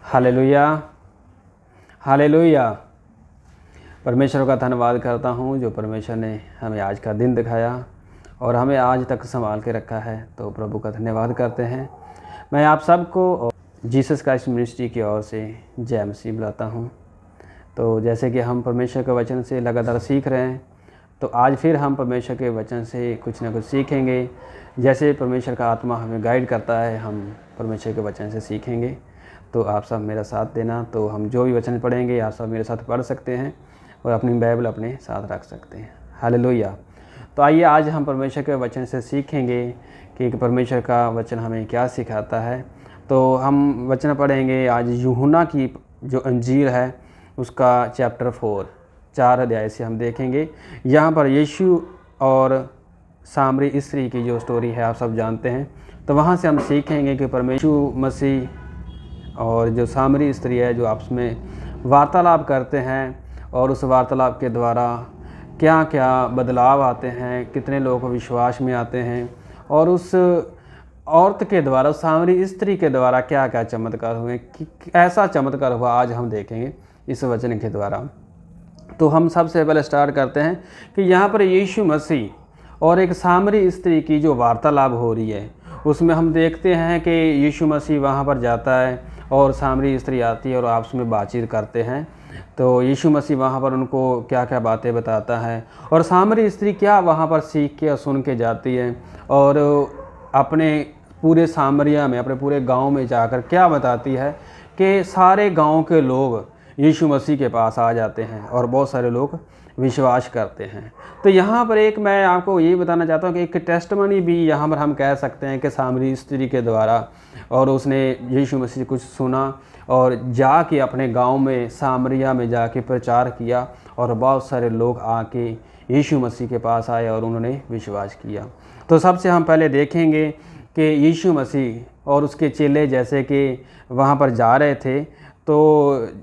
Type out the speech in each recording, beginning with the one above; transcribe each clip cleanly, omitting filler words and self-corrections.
Hallelujah, hallelujah. परमेश्वर का धन्यवाद करता हूँ जो परमेश्वर ने हमें आज का दिन दिखाया और हमें आज तक संभाल के रखा है, तो प्रभु का धन्यवाद करते हैं। मैं आप सबको जीसस क्राइस्ट मिनिस्ट्री की ओर से जय मसीह बुलाता हूँ। तो जैसे कि हम परमेश्वर के वचन से लगातार सीख रहे हैं, तो आज फिर हम परमेश्वर के वचन से कुछ ना कुछ सीखेंगे। जैसे परमेश्वर का आत्मा हमें गाइड करता है, हम परमेश्वर के वचन से सीखेंगे। तो आप सब मेरा साथ देना। तो हम जो भी वचन पढ़ेंगे आप सब मेरे साथ पढ़ सकते हैं और अपनी बाइबल अपने साथ रख सकते हैं। हालेलुया। तो आइए आज हम परमेश्वर के वचन से सीखेंगे कि परमेश्वर का वचन हमें क्या सिखाता है। तो हम वचन पढ़ेंगे आज यूहन्ना की जो अंजील है उसका चैप्टर 4 अध्याय से हम देखेंगे। यहाँ पर यीशु और सामरी स्त्री की जो स्टोरी है आप सब जानते हैं। तो वहाँ से हम सीखेंगे कि परमेश्वर मसीह और जो सामरी स्त्री है जो आपस में वार्तालाप करते हैं और उस वार्तालाप के द्वारा क्या क्या बदलाव आते हैं, कितने लोग विश्वास में आते हैं, और उस औरत के द्वारा, उस सामरी स्त्री के द्वारा क्या क्या चमत्कार हुए, कि ऐसा चमत्कार हुआ आज हम देखेंगे इस वचन के द्वारा। तो हम सबसे पहले स्टार्ट करते हैं कि यहाँ पर यीशु मसीह और एक सामरी स्त्री की जो वार्तालाप हो रही है उसमें हम देखते हैं कि यीशु मसीह वहाँ पर जाता है और सामरी स्त्री आती है और आपस में बातचीत करते हैं। तो यीशु मसीह वहाँ पर उनको क्या क्या बातें बताता है और सामरी स्त्री क्या वहाँ पर सीख के और सुन के जाती है और अपने पूरे सामरिया में, अपने पूरे गांव में जाकर क्या बताती है कि सारे गांव के लोग यीशु मसीह के पास आ जाते हैं और बहुत सारे लोग विश्वास करते हैं। तो यहाँ पर एक मैं आपको ये बताना चाहता हूँ कि एक टेस्टमनी भी यहाँ पर हम कह सकते हैं कि सामरी स्त्री के द्वारा, और उसने यीशु मसीह कुछ सुना और जाके अपने गांव में सामरिया में जाके प्रचार किया और बहुत सारे लोग आके यीशु मसीह के पास आए और उन्होंने विश्वास किया। तो सबसे हम पहले देखेंगे कि यीशु मसीह और उसके चेले जैसे कि वहाँ पर जा रहे थे तो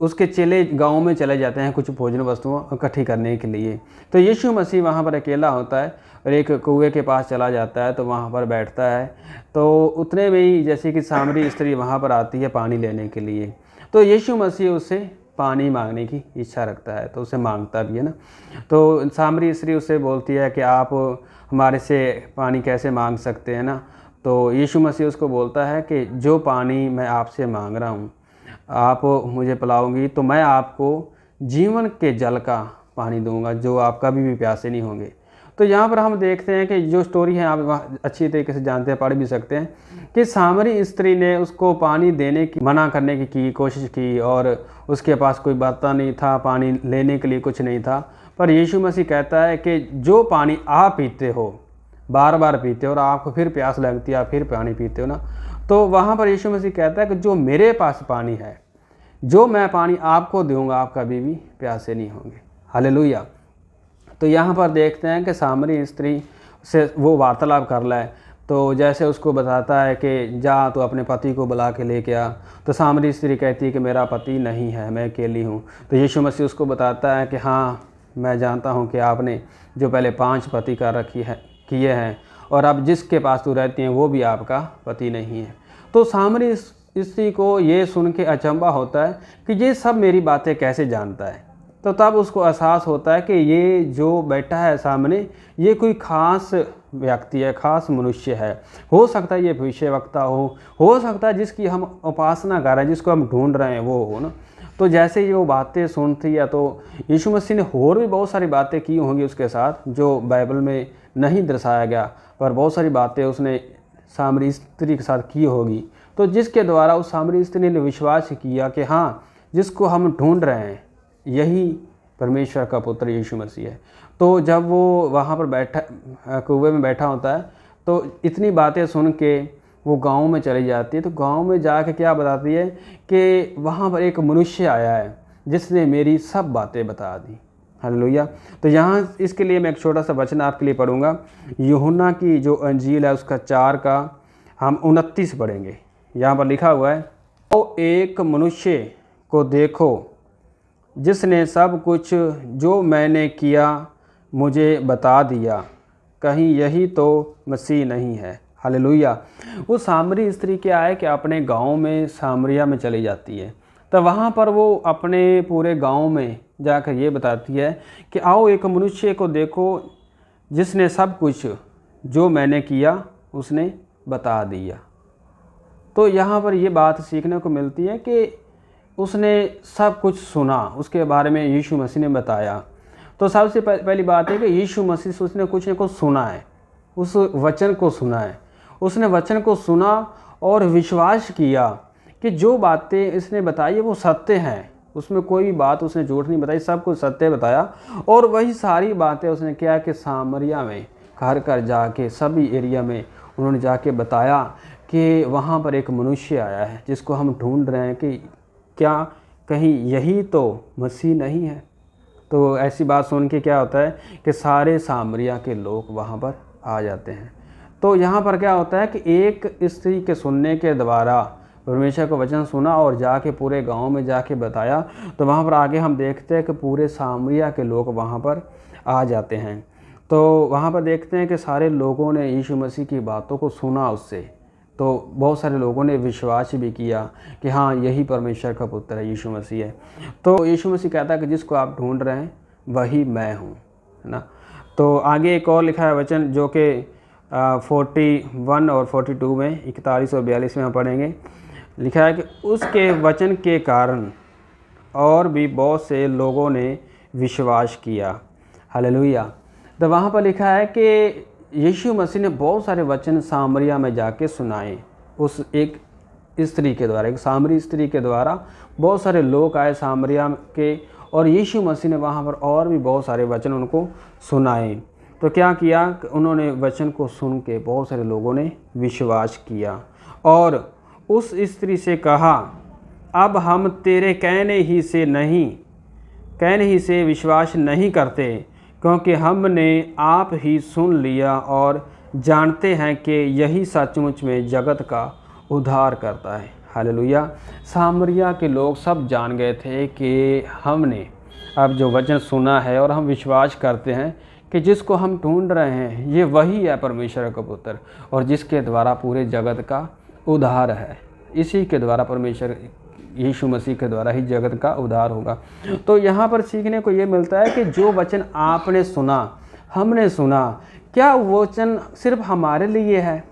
उसके चेले गांव में चले जाते हैं कुछ भोजन वस्तुओं इकट्ठी करने के लिए। तो यीशु मसीह वहाँ पर अकेला होता है और एक कुएं के पास चला जाता है, तो वहाँ पर बैठता है। तो उतने में ही जैसे कि सामरी स्त्री वहाँ पर आती है पानी लेने के लिए, तो यीशु मसीह उससे पानी मांगने की इच्छा रखता है, तो उसे मांगता भी है ना। तो सामरी स्त्री उससे बोलती है कि आप हमारे से पानी कैसे मांग सकते हैं ना। तो यीशु मसीह उसको बोलता है कि जो पानी मैं आपसे मांग रहा हूँ आप मुझे पिलाओगी तो मैं आपको जीवन के जल का पानी दूंगा, जो आप कभी भी प्यासे नहीं होंगे। तो यहाँ पर हम देखते हैं कि जो स्टोरी है आप अच्छी तरीके से जानते हैं, पढ़ भी सकते हैं कि सामरी स्त्री ने उसको पानी देने की मना करने की कोशिश की और उसके पास कोई बर्तन नहीं था, पानी लेने के लिए कुछ नहीं था। पर यीशु मसीह कहता है कि जो पानी आप पीते हो, बार बार पीते हो और आपको फिर प्यास लगती है, आप फिर पानी पीते हो ना, तो वहाँ पर यीशु मसीह कहता है कि जो मेरे पास पानी है, जो मैं पानी आपको दूंगा, आप कभी भी प्यासे नहीं होंगे। हालेलुया। तो यहाँ पर देखते हैं कि सामरी स्त्री से वो वार्तालाप कर रहा है, तो जैसे उसको बताता है कि जा तो अपने पति को बुला के लेके आ। तो सामरी स्त्री कहती है कि मेरा पति नहीं है, मैं अकेली हूँ। तो यीशु मसीह उसको बताता है कि हाँ, मैं जानता हूँ कि आपने जो पहले 5 पति कर किए हैं और अब जिसके पास तू रहती हैं वो भी आपका पति नहीं है। तो सामरी स्त्री को ये सुन के अचंभा होता है कि ये सब मेरी बातें कैसे जानता है। तो तब उसको एहसास होता है कि ये जो बैठा है सामने, ये कोई ख़ास व्यक्ति है, ख़ास मनुष्य है। हो सकता है ये भविष्यवक्ता हो सकता है जिसकी हम उपासना कर रहे हैं, जिसको हम ढूंढ रहे हैं वो हो ना। तो जैसे ही वो बातें सुनती है तो यीशु मसीह ने और भी बहुत सारी बातें की होंगी उसके साथ, जो बाइबल में नहीं दर्शाया गया, पर बहुत सारी बातें उसने सामरी स्त्री के साथ की होगी। तो जिसके द्वारा उस सामरी स्त्री ने विश्वास किया कि हाँ, जिसको हम ढूंढ रहे हैं यही परमेश्वर का पुत्र यीशु मसीह है। तो जब वो वहाँ पर बैठा, कुएं में बैठा होता है, तो इतनी बातें सुन के वो गांव में चली जाती है। तो गांव में जाके क्या बताती है कि वहाँ पर एक मनुष्य आया है जिसने मेरी सब बातें बता दी। हालेलुया। तो यहाँ इसके लिए मैं एक छोटा सा वचन आपके लिए पढ़ूंगा। यूहन्ना की जो अंजील है उसका 4 का हम 29 पढ़ेंगे। यहाँ पर लिखा हुआ है, तो एक मनुष्य को देखो जिसने सब कुछ जो मैंने किया मुझे बता दिया, कहीं यही तो मसीह नहीं है। हालेलुया। वो सामरी स्त्री क्या है कि अपने गांव में सामरिया में चली जाती है, तो वहाँ पर वो अपने पूरे गांव में जाकर ये बताती है कि आओ एक मनुष्य को देखो जिसने सब कुछ जो मैंने किया उसने बता दिया। तो यहाँ पर ये बात सीखने को मिलती है कि उसने सब कुछ सुना, उसके बारे में यीशु मसीह ने बताया। तो सबसे पहली बात है कि यीशु मसीह से उसने कुछ न कुछ सुना है, उस वचन को सुना है। उसने वचन को सुना और विश्वास किया कि जो बातें इसने बताई है वो सत्य हैं, उसमें कोई भी बात उसने झूठ नहीं बताई, सब कुछ सत्य बताया। और वही सारी बातें उसने क्या कि सामरिया में घर घर जाके सभी एरिया में उन्होंने जाके बताया कि वहाँ पर एक मनुष्य आया है जिसको हम ढूंढ रहे हैं कि क्या कहीं यही तो मसीह नहीं है। तो ऐसी बात सुन के क्या होता है कि सारे सामरिया के लोग वहाँ पर आ जाते हैं। तो यहाँ पर क्या होता है कि एक स्त्री के सुनने के द्वारा परमेश्वर का वचन सुना और जाके पूरे गांव में जाके बताया, तो वहाँ पर आगे हम देखते हैं कि पूरे सामरिया के लोग वहाँ पर आ जाते हैं। तो वहाँ पर देखते हैं कि सारे लोगों ने यीशु मसीह की बातों को सुना उससे, तो बहुत सारे लोगों ने विश्वास भी किया कि हाँ यही परमेश्वर का पुत्र है, यीशु मसीह है। तो यीशु मसीह कहता है कि जिसको आप ढूंढ रहे हैं वही मैं हूँ, है ना। तो आगे एक और लिखा है वचन जो कि 41 और 42 में 41 और 42 में हम पढ़ेंगे। लिखा है कि उसके वचन के कारण और भी बहुत से लोगों ने विश्वास किया। हालेलुया। तो वहाँ पर लिखा है कि यीशु मसीह ने बहुत सारे वचन सामरिया में जाके सुनाए। उस एक स्त्री के द्वारा, एक सामरी स्त्री के द्वारा बहुत सारे लोग आए सामरिया के, और यीशु मसीह ने वहाँ पर और भी बहुत सारे वचन उनको सुनाए। तो क्या किया कि उन्होंने वचन को सुन के बहुत सारे लोगों ने विश्वास किया और उस स्त्री से कहा, अब हम तेरे कहने ही से विश्वास नहीं करते, क्योंकि हमने आप ही सुन लिया और जानते हैं कि यही सचमुच में जगत का उद्धार करता है। हालेलुया। सामरिया के लोग सब जान गए थे कि हमने अब जो वचन सुना है और हम विश्वास करते हैं कि जिसको हम ढूंढ रहे हैं ये वही है परमेश्वर का पुत्र, और जिसके द्वारा पूरे जगत का उद्धार है। इसी के द्वारा परमेश्वर यीशु मसीह के द्वारा ही जगत का उद्धार होगा। तो यहाँ पर सीखने को ये मिलता है कि जो वचन आपने सुना, हमने सुना, क्या वो वचन सिर्फ हमारे लिए है?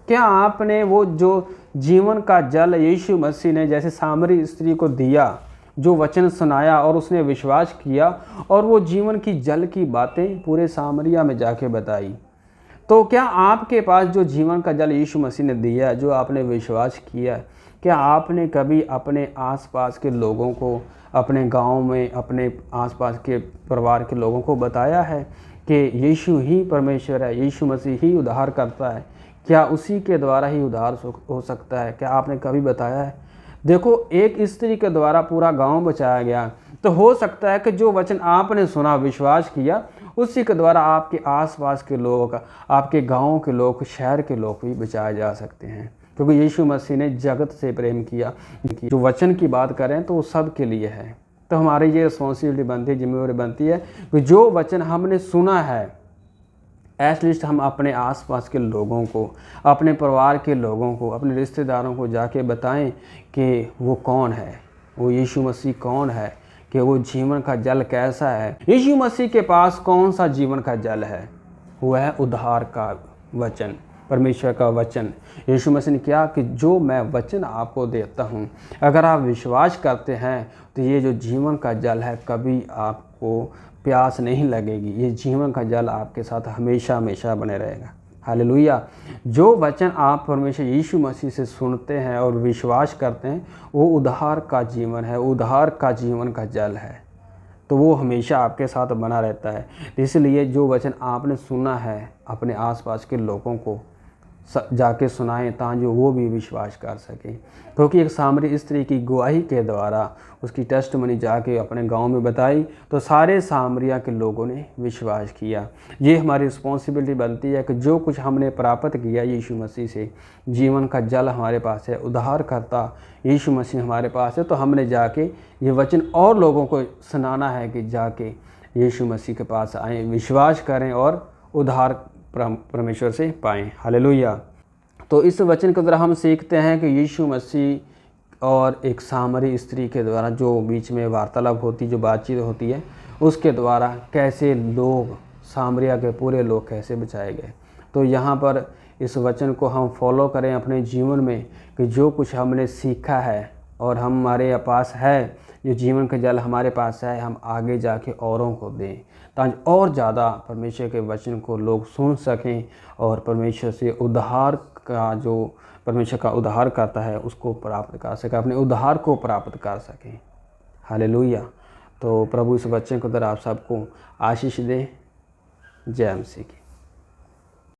क्या आपने वो जो जीवन का जल यीशु मसीह ने जैसे सामरी स्त्री को दिया, जो वचन सुनाया और उसने विश्वास किया और वो जीवन की जल की बातें पूरे सामरिया में जाके बताई, तो क्या आपके पास जो जीवन का जल यीशु मसीह ने दिया, जो आपने विश्वास किया, क्या आपने कभी अपने आसपास के लोगों को, अपने गांव में, अपने आसपास के परिवार के लोगों को बताया है कि यीशु ही परमेश्वर है, यीशु मसीह ही उद्धार करता है? क्या उसी के द्वारा ही उद्धार हो सकता है? क्या आपने कभी बताया है? देखो, एक स्त्री के द्वारा पूरा गांव बचाया गया, तो हो सकता है कि जो वचन आपने सुना, विश्वास किया, उसी के द्वारा आपके आसपास के लोग, आपके गांव के लोग, शहर के लोग भी बचाए जा सकते हैं, क्योंकि यीशु मसीह ने जगत से प्रेम किया। जो वचन की बात करें तो वो सब के लिए है। तो हमारी ये रिस्पॉन्सिबिलिटी बनती है, जिम्मेवारी बनती है कि जो वचन हमने सुना है, एटलीस्ट हम अपने आसपास के लोगों को, अपने परिवार के लोगों को, अपने रिश्तेदारों को जाके बताएं कि वो कौन है, वो यीशु मसीह कौन है, कि वो जीवन का जल कैसा है। यीशु मसीह के पास कौन सा जीवन का जल है? वो है उद्धार का वचन, परमेश्वर का वचन। यीशु मसीह ने कहा कि जो मैं वचन आपको देता हूँ, अगर आप विश्वास करते हैं तो ये जो जीवन का जल है, कभी आपको प्यास नहीं लगेगी। ये जीवन का जल आपके साथ हमेशा हमेशा बने रहेगा। हालेलुया। जो वचन आप परमेश्वर यीशु मसीह से सुनते हैं और विश्वास करते हैं, वो उद्धार का जीवन है, उद्धार का जीवन का जल है, तो वो हमेशा आपके साथ बना रहता है। इसलिए जो वचन आपने सुना है, अपने आसपास के लोगों को जाके सुनाएं, ताकि वो भी विश्वास कर सकें। क्योंकि एक सामरी स्त्री की गवाही के द्वारा, उसकी टेस्टमनी जाके अपने गांव में बताई, तो सारे सामरिया के लोगों ने विश्वास किया। ये हमारी रिस्पॉन्सिबिलिटी बनती है कि जो कुछ हमने प्राप्त किया यीशु मसीह से, जीवन का जल हमारे पास है, उद्धार करता यीशु मसीह हमारे पास है, तो हमने जाके ये वचन और लोगों को सुनाना है कि जाके यीशु मसीह के पास आएँ, विश्वास करें और उद्धार परमेश्वर से पाएँ। हालेलुया। तो इस वचन के द्वारा हम सीखते हैं कि यीशु मसीह और एक सामरी स्त्री के द्वारा जो बीच में वार्तालाप होती, जो बातचीत होती है, उसके द्वारा कैसे लोग, सामरिया के पूरे लोग कैसे बचाए गए। तो यहाँ पर इस वचन को हम फॉलो करें अपने जीवन में कि जो कुछ हमने सीखा है और हमारे पास है, जो जीवन का जल हमारे पास है, हम आगे जाके औरों को दें, ताकि और ज़्यादा परमेश्वर के वचन को लोग सुन सकें और परमेश्वर से उद्धार का, जो परमेश्वर का उद्धार करता है, उसको प्राप्त कर सकें, अपने उद्धार को प्राप्त कर सकें। हालेलुया। तो प्रभु इस वचन को द्वारा आप सबको आशीष दे। जय मसीह की।